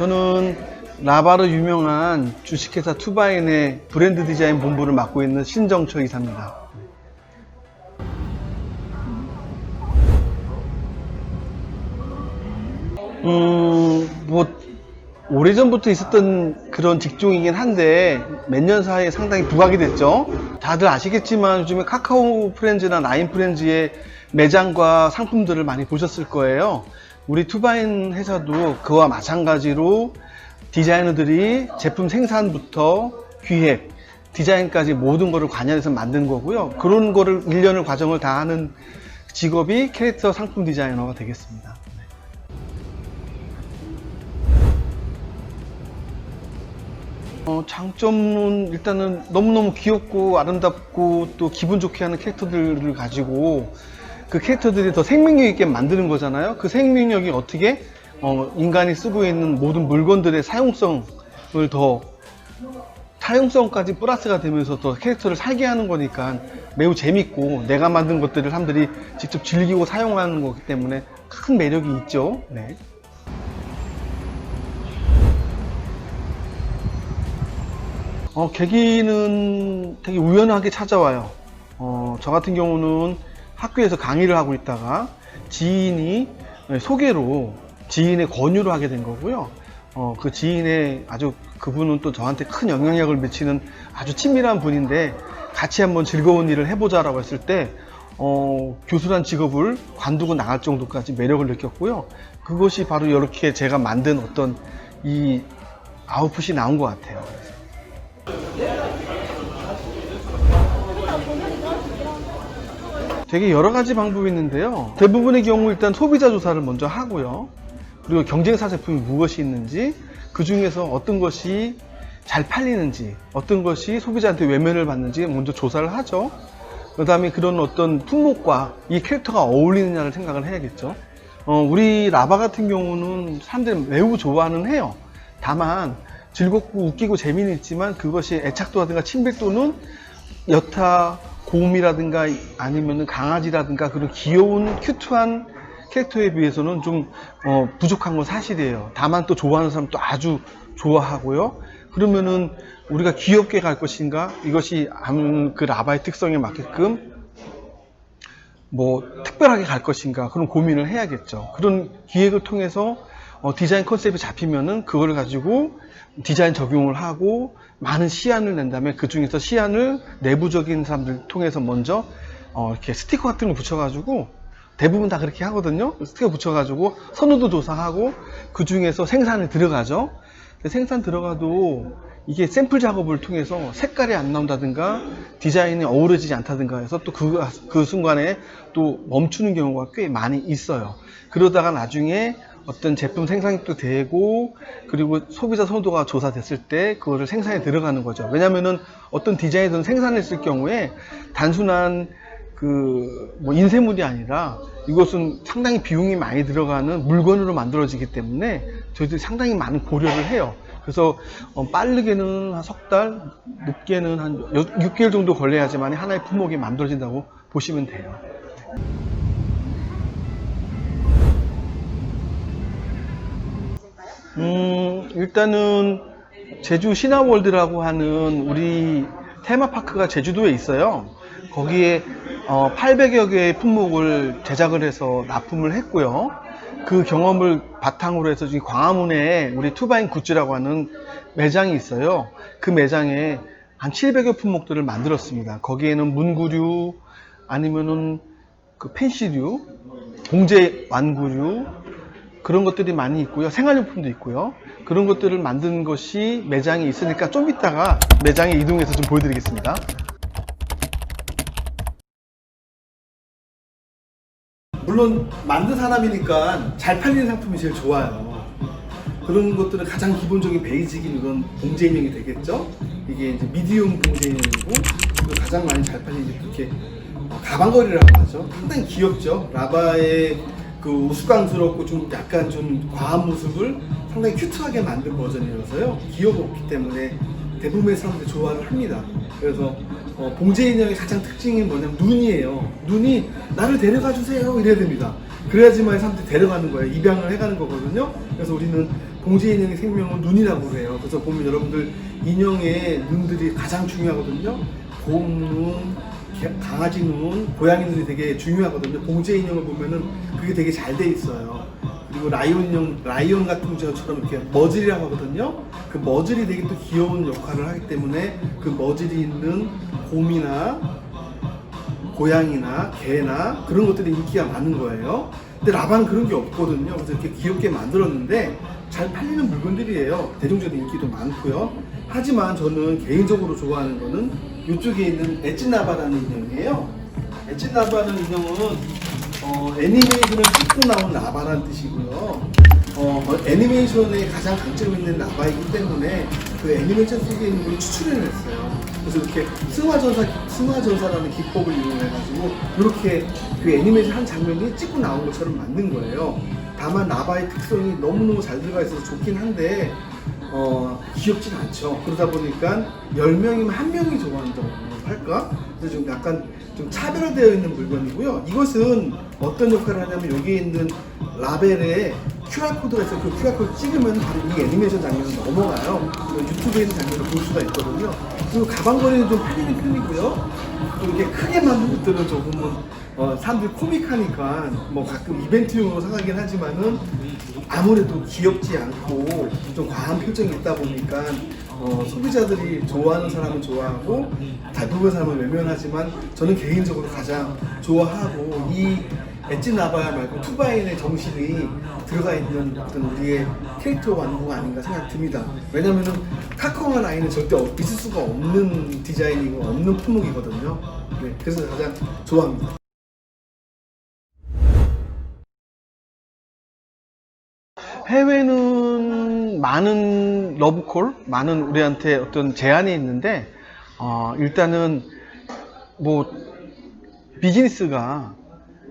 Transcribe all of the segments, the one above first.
저는 라바로 유명한 주식회사 투바인의 브랜드 디자인 본부를 맡고 있는 신정철 이사입니다. 뭐 오래전부터 있었던 그런 직종이긴 한데 몇 년 사이에 상당히 부각이 됐죠. 다들 아시겠지만 요즘에 카카오 프렌즈나 라인 프렌즈의 매장과 상품들을 많이 보셨을 거예요. 우리 투바인 회사도 그와 마찬가지로 디자이너들이 제품 생산부터 기획, 디자인까지 모든 거를 관여해서 만든 거고요. 그런 거를 1년을 과정을 다 하는 직업이 캐릭터 상품 디자이너가 되겠습니다. 장점은 일단은 너무너무 귀엽고 아름답고 또 기분 좋게 하는 캐릭터들을 가지고 그 캐릭터들이 더 생명력 있게 만드는 거잖아요. 그 생명력이 어떻게 인간이 쓰고 있는 모든 물건들의 사용성을 더 사용성까지 플러스가 되면서 더 캐릭터를 살게 하는 거니까 매우 재밌고 내가 만든 것들을 사람들이 직접 즐기고 사용하는 거기 때문에 큰 매력이 있죠. 네. 계기는 되게 우연하게 찾아와요. 저 같은 경우는 학교에서 강의를 하고 있다가 지인이 소개로 지인의 권유를 하게 된 거고요. 그 지인의 그분은 또 저한테 큰 영향력을 미치는 아주 친밀한 분인데 같이 한번 즐거운 일을 해보자라고 했을 때 교수란 직업을 관두고 나갈 정도까지 매력을 느꼈고요. 그것이 바로 이렇게 제가 만든 어떤 이 아웃풋이 나온 것 같아요. 되게 여러 가지 방법이 있는데요. 대부분의 경우 일단 소비자 조사를 먼저 하고요. 그리고 경쟁사 제품이 무엇이 있는지, 그 중에서 어떤 것이 잘 팔리는지, 어떤 것이 소비자한테 외면을 받는지 먼저 조사를 하죠. 그 다음에 그런 어떤 품목과 이 캐릭터가 어울리느냐를 생각을 해야겠죠. 우리 라바 같은 경우는 사람들이 매우 좋아는 해요. 다만 즐겁고 웃기고 재미는 있지만 그것이 애착도라든가 친밀도는 여타 곰이라든가 아니면 강아지라든가 그런 귀여운 큐트한 캐릭터에 비해서는 좀 부족한 건 사실이에요. 다만 또 좋아하는 사람 또 아주 좋아하고요. 그러면은 우리가 귀엽게 갈 것인가, 이것이 그 라바의 특성에 맞게끔 뭐 특별하게 갈 것인가, 그런 고민을 해야겠죠. 그런 기획을 통해서 디자인 컨셉이 잡히면은 그걸 가지고 디자인 적용을 하고 많은 시안을 낸 다음에 그 중에서 시안을 내부적인 사람들 통해서 먼저 이렇게 스티커 같은 거 붙여가지고 대부분 다 그렇게 하거든요. 스티커 붙여가지고 선호도 조사하고 그 중에서 생산에 들어가죠. 생산 들어가도 이게 샘플 작업을 통해서 색깔이 안 나온다든가 디자인이 어우러지지 않다든가 해서 또 그 순간에 또 멈추는 경우가 꽤 많이 있어요. 그러다가 나중에 어떤 제품 생산도 되고 그리고 소비자 선호도가 조사됐을 때 그거를 생산에 들어가는 거죠. 왜냐면은 어떤 디자인이든 생산했을 경우에 단순한 뭐 인쇄물이 아니라 이것은 상당히 비용이 많이 들어가는 물건으로 만들어지기 때문에 저희들이 상당히 많은 고려를 해요. 그래서 빠르게는 한 석 달, 늦게는 한 6개월 정도 걸려야지만 하나의 품목이 만들어진다고 보시면 돼요. 일단은 제주 신화월드라고 하는 우리 테마파크가 제주도에 있어요. 거기에 800여 개의 품목을 제작을 해서 납품을 했고요. 그 경험을 바탕으로 해서 지금 광화문에 우리 투바인 굿즈라고 하는 매장이 있어요. 그 매장에 한 700여 품목들을 만들었습니다. 거기에는 문구류, 아니면은 그 펜시류, 봉제 완구류, 그런 것들이 많이 있고요. 생활용품도 있고요. 그런 것들을 만든 것이 매장에 있으니까 좀 이따가 매장에 이동해서 좀 보여드리겠습니다. 물론 만든 사람이니까 잘 팔리는 상품이 제일 좋아요. 그런 것들은 가장 기본적인 베이직인 이런 봉제 인형이 되겠죠. 이게 이제 미디움 봉제 인형이고 가장 많이 잘 팔리는 게 그렇게 가방걸이라고 하죠. 상당히 귀엽죠. 라바의 그 우스꽝스럽고 좀 약간 좀 과한 모습을 상당히 큐트하게 만든 버전이라서요. 귀여웠기 때문에 대부분의 사람들이 좋아를 합니다. 그래서 봉제 인형의 가장 특징이 뭐냐면 눈이에요. 눈이 나를 데려가 주세요 이래야 됩니다. 그래야지만 사람들이 데려가는 거예요. 입양을 해가는 거거든요. 그래서 우리는 공제 인형의 생명은 눈이라고 그래요. 그래서 보면 여러분들 인형의 눈들이 가장 중요하거든요. 곰눈, 강아지 눈, 고양이 눈이 되게 중요하거든요. 공제 인형을 보면은 그게 되게 잘 돼 있어요. 그리고 라이온 같은 것처럼 이렇게 머즐이라고 하거든요. 그 머즐이 되게 또 귀여운 역할을 하기 때문에 그 머즐이 있는 곰이나 고양이나 개나 그런 것들이 인기가 많은 거예요. 근데 라바는 그런 게 없거든요. 그래서 이렇게 귀엽게 만들었는데 잘 팔리는 물건들이에요. 대중적인 인기도 많고요. 하지만 저는 개인적으로 좋아하는 거는 이쪽에 있는 엣지나바라는 인형이에요. 엣지나바라는 인형은 애니메이션을 찍고 나온 라바라는 뜻이고요. 애니메이션의 가장 강점이 있는 라바이기 때문에 그 애니메이션 속에 있는 걸 추출해냈어요. 그래서 이렇게 승화전사라는 기법을 이용해가지고 이렇게 그 애니메이션 한 장면이 찍고 나온 것처럼 만든 거예요. 다만 라바의 특성이 너무너무 잘 들어가 있어서 좋긴 한데 귀엽진 않죠. 그러다 보니까 10명이면 1명이 좋아한다고 할까? 그래서 좀 약간 좀 차별화되어 있는 물건이고요. 이것은 어떤 역할을 하냐면 여기에 있는 라벨에 QR코드가 있어요. 그 QR코드 찍으면 바로 이 애니메이션 장면으로 넘어가요. 유튜브에 있는 장면을 볼 수가 있거든요. 그리고 가방거리는 좀 팔리는 편이고요. 또 이렇게 크게 만든 것들은 조금은 사람들이 코믹하니까 뭐 가끔 이벤트용으로 사가긴 하지만은 아무래도 귀엽지 않고 좀 과한 표정이 있다 보니까 소비자들이 좋아하는 사람은 좋아하고 대부분 사람은 외면하지만 저는 개인적으로 가장 좋아하고 이 엣지나바야 말고 투바인의 정신이 들어가 있는 어떤 우리의 캐릭터 완구가 아닌가 생각이 듭니다. 왜냐면은 카카오나 라인은 절대 있을 수가 없는 디자인이고 없는 품목이거든요. 네, 그래서 가장 좋아합니다. 해외는 많은 러브콜, 많은 우리한테 어떤 제안이 있는데 일단은 뭐 비즈니스가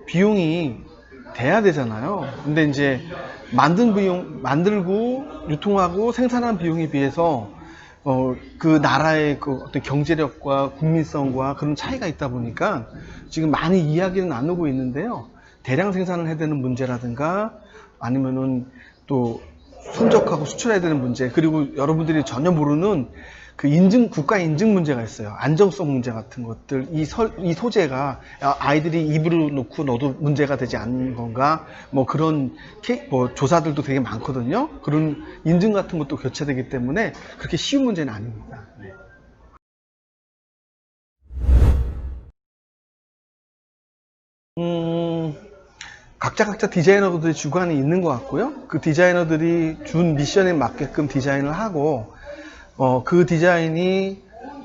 비용이 돼야 되잖아요. 근데 이제 만들고 유통하고 생산한 비용에 비해서 그 나라의 그 어떤 경제력과 국민성과 그런 차이가 있다 보니까 지금 많이 이야기는 나누고 있는데요. 대량 생산을 해야 되는 문제라든가 아니면은 또 순적하고 수출해야 되는 문제, 그리고 여러분들이 전혀 모르는 그 국가 인증 문제가 있어요. 안정성 문제 같은 것들, 이 소재가 아이들이 입으로 놓고 넣어도 문제가 되지 않는 건가, 뭐 그런 조사들도 되게 많거든요. 그런 인증 같은 것도 교체되기 때문에 그렇게 쉬운 문제는 아닙니다. 네. 각자 디자이너들이 주관이 있는 것 같고요. 그 디자이너들이 준 미션에 맞게끔 디자인을 하고 그 디자인이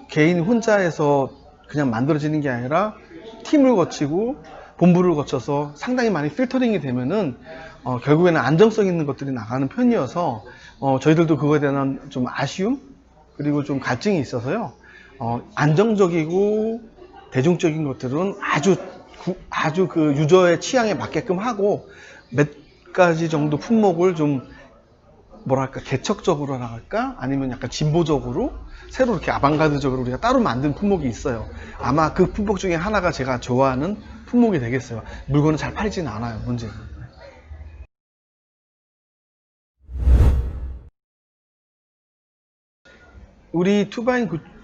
개인 혼자 해서 그냥 만들어지는 게 아니라 팀을 거치고 본부를 거쳐서 상당히 많이 필터링이 되면은 결국에는 안정성 있는 것들이 나가는 편이어서 저희들도 그거에 대한 좀 아쉬움 그리고 좀 갈증이 있어서요. 안정적이고 대중적인 것들은 아주 그 유저의 취향에 맞게끔 하고 몇 가지 정도 품목을 좀 뭐랄까 개척적으로 할까 아니면 약간 진보적으로 새로 이렇게 아방가드적으로 우리가 따로 만든 품목이 있어요. 아마 그 품목 중에 하나가 제가 좋아하는 품목이 되겠어요. 물건은 잘 팔리지는 않아요. 문제는. 우리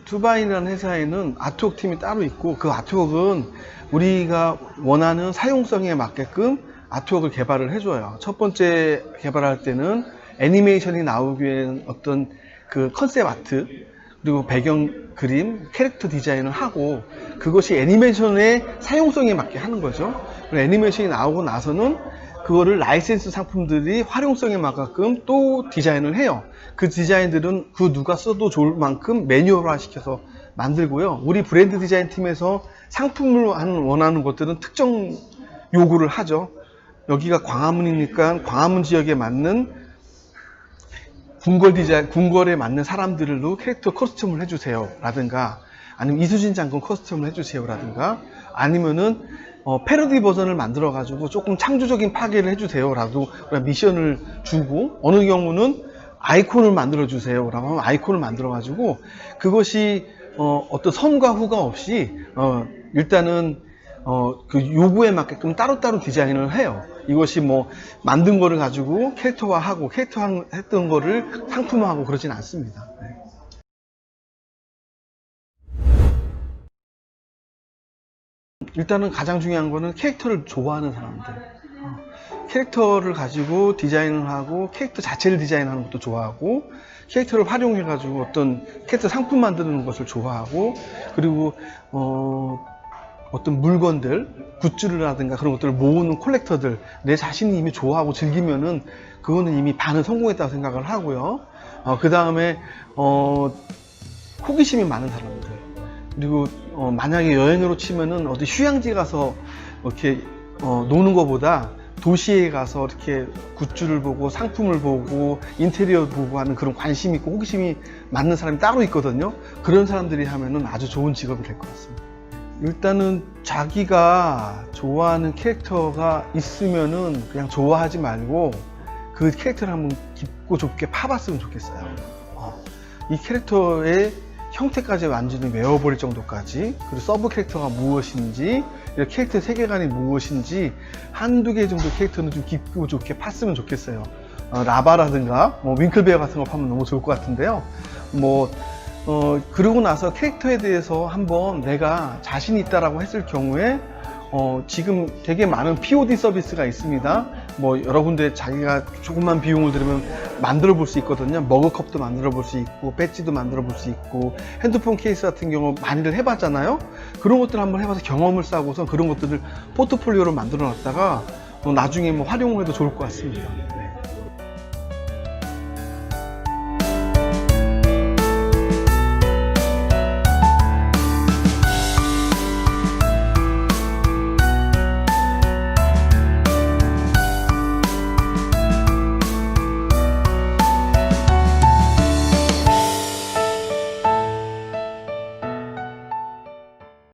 투바인이라는 회사에는 아트웍 팀이 따로 있고 그 아트웍은 우리가 원하는 사용성에 맞게끔 아트웍을 개발을 해줘요. 첫 번째 개발할 때는 애니메이션이 나오기 위한 어떤 그 컨셉 아트 그리고 배경 그림, 캐릭터 디자인을 하고 그것이 애니메이션의 사용성에 맞게 하는 거죠. 애니메이션이 나오고 나서는 그거를 라이센스 상품들이 활용성에 맞게끔 또 디자인을 해요. 그 디자인들은 그 누가 써도 좋을 만큼 매뉴얼화 시켜서 만들고요. 우리 브랜드 디자인 팀에서 상품을 원하는 것들은 특정 요구를 하죠. 여기가 광화문이니까 광화문 지역에 맞는 궁궐에 맞는 사람들로 캐릭터 커스텀을 해주세요 라든가 아니면 이수진 장군 커스텀을 해주세요 라든가 아니면은 패러디 버전을 만들어 가지고 조금 창조적인 파괴를 해주세요 라고 미션을 주고 어느 경우는 아이콘을 만들어 주세요 라고 하면 아이콘을 만들어 가지고 그것이 어떤 선과 후가 없이 일단은 그 요구에 맞게끔 따로따로 디자인을 해요. 이것이 뭐 만든 거를 가지고 캐릭터화하고 캐릭터 했던 거를 상품화하고 그러진 않습니다. 네. 일단은 가장 중요한 거는 캐릭터를 좋아하는 사람들. 캐릭터를 가지고 디자인을 하고 캐릭터 자체를 디자인하는 것도 좋아하고 캐릭터를 활용해 가지고 어떤 캐릭터 상품 만드는 것을 좋아하고 그리고 어떤 물건들, 굿즈라든가 그런 것들을 모으는 콜렉터들, 내 자신이 이미 좋아하고 즐기면은 그거는 이미 반은 성공했다고 생각을 하고요. 그 다음에 호기심이 많은 사람들. 그리고 만약에 여행으로 치면은 어디 휴양지 가서 이렇게 노는 것보다 도시에 가서 이렇게 굿즈를 보고 상품을 보고 인테리어 보고 하는 그런 관심 있고 호기심이 많은 사람이 따로 있거든요. 그런 사람들이 하면은 아주 좋은 직업이 될 것 같습니다. 일단은 자기가 좋아하는 캐릭터가 있으면은 그냥 좋아하지 말고 그 캐릭터를 한번 깊고 좁게 파봤으면 좋겠어요. 이 캐릭터의 형태까지 완전히 외워버릴 정도까지, 그리고 서브 캐릭터가 무엇인지, 캐릭터 세계관이 무엇인지 한두 개 정도 캐릭터는 좀 깊고 좁게 팠으면 좋겠어요. 라바라든가 윙클베어 같은 거 파면 너무 좋을 것 같은데요. 그러고 나서 캐릭터에 대해서 한번 내가 자신이 있다라고 했을 경우에 지금 되게 많은 POD 서비스가 있습니다. 여러 군데 자기가 조금만 비용을 들으면 만들어 볼 수 있거든요. 머그컵도 만들어 볼 수 있고 배지도 만들어 볼 수 있고 핸드폰 케이스 같은 경우 많이들 해봤잖아요. 그런 것들 한번 해봐서 경험을 쌓고서 그런 것들을 포트폴리오로 만들어 놨다가 나중에 활용을 해도 좋을 것 같습니다.